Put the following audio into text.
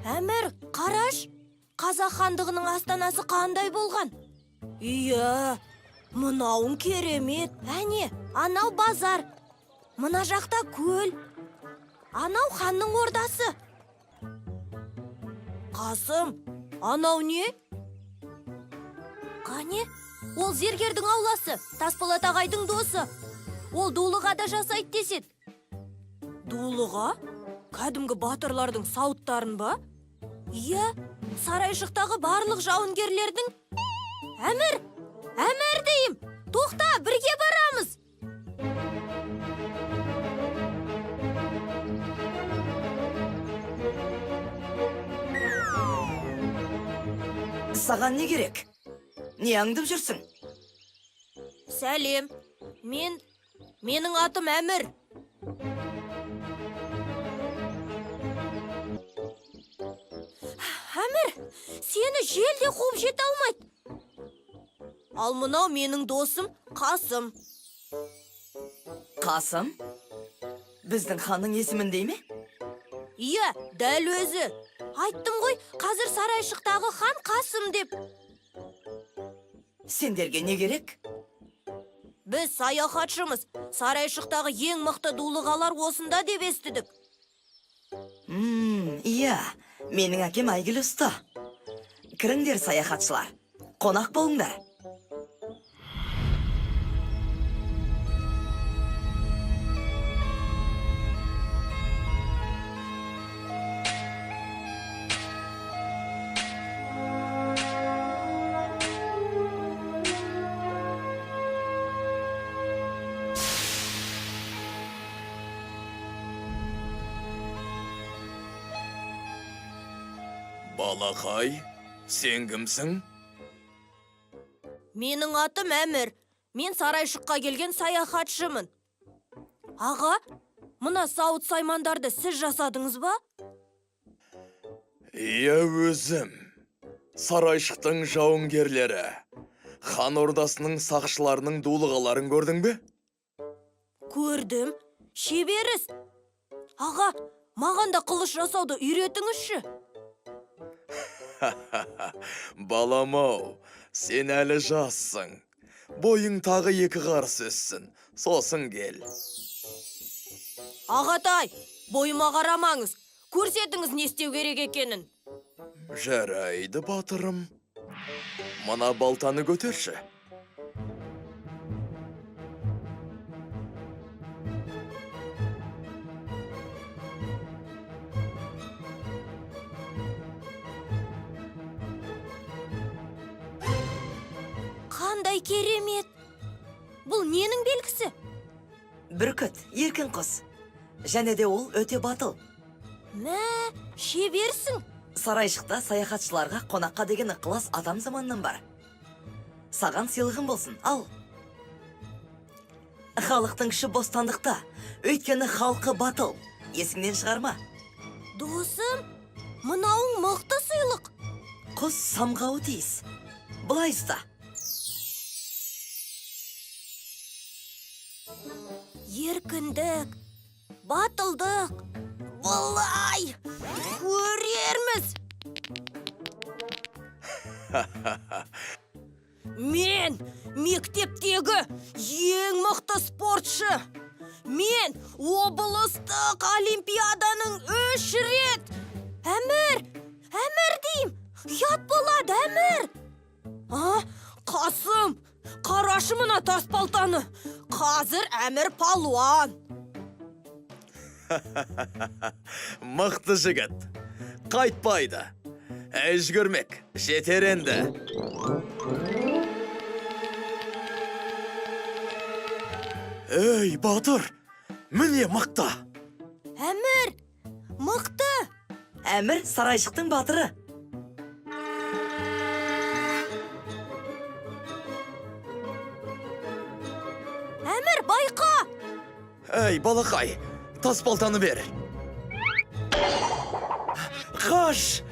Әмір, қараш, Қазақ хандығының астанасы қандай болған? Иә, мынауың керемет. Әне, анау базар. Мына жақта көл. Анау ханның ордасы. Қасым, анау не? Қане, ол зергердің ауласы, Тасболат ағайдың досы. Ол дулыға да жасайды деседі. Дулыға? Кәдімгі батырлардың сауыттарын ба? Иә, сарайшықтағы барлық жауынгерлердің. Әмір дейім, тоқта, бірге барамыз. Саған не керек? Не аңдып жүрсің? Сәлем, менің атым Әмір. Әмір, сені жел де қуып жете алмайды. Ал мынау менің досым Қасым. Қасым? Біздің ханның есіміндей ме? Иә, дәл өзі. Айттым ғой, қазір сарайшықтағы хан Қасым деп. Сендерге не керек? Біз саяхатшымыз. Сарайшықтағы ең мықты дулығалар осында деп естідік. Иә, менің әкем әйгілі ұста. Кіріңдер, саяхатшылар. Қонақ болыңдар. Балақай, сен кімсің? Менің атым Әмір. Мен сарайшыққа келген саяхатшымын. Аға, мына сауыт саймандарды сіз жасадыңыз ба? Иә, өзім. Сарайшықтың жауынгерлері. Хан ордасының сақшыларының дулығаларын көрдің бе? Көрдім. Шеберіс. Аға, маған да қылыш жасауды үйретіңізші. Балам-ау, сен әлі жассың. Бойың тағы 2 қарсы өссін. Сосын кел. Ағатай, бойыма қарамаңыз. Көрсетіңіз не істеу керек екенін. Жарайды, батырым. Мына балтаны көтерші. Қандай керемет. Бұл ненің белгісі? Бүркіт, еркін құс. Және де ол өте батыл. Мә, шеберсің. Сарайшықта саяхатшыларға қонаққа деген ықылас атам заманнан бар. Саған сыйлығым болсын, ал. Халықтың күші бостандықта, өйткені халқы батыл. Есіңнен шығарма. Досым, мынауың мықты сыйлық. Құс самғауы тиіс. Бұлай ұста. Еркіндік, батылдық, бұлай, көрерміз. Мен мектептегі ең мықты спортшы. Мен облыстық олимпиаданың 3 рет. Әмір дейім, ұят болады, Әмір. Қасым, қарашы мына тасбалтаны. Қазір Әмір палуан. Мықты жігіт. Қайтпайды. Әжгірмек, жетер енді. Ей, батыр, міне мақта. Әмір, мықты! Әмір сарайшықтың батыры. Әмір, байқа! Ей, балақай, тас балтаны бер. Қаш!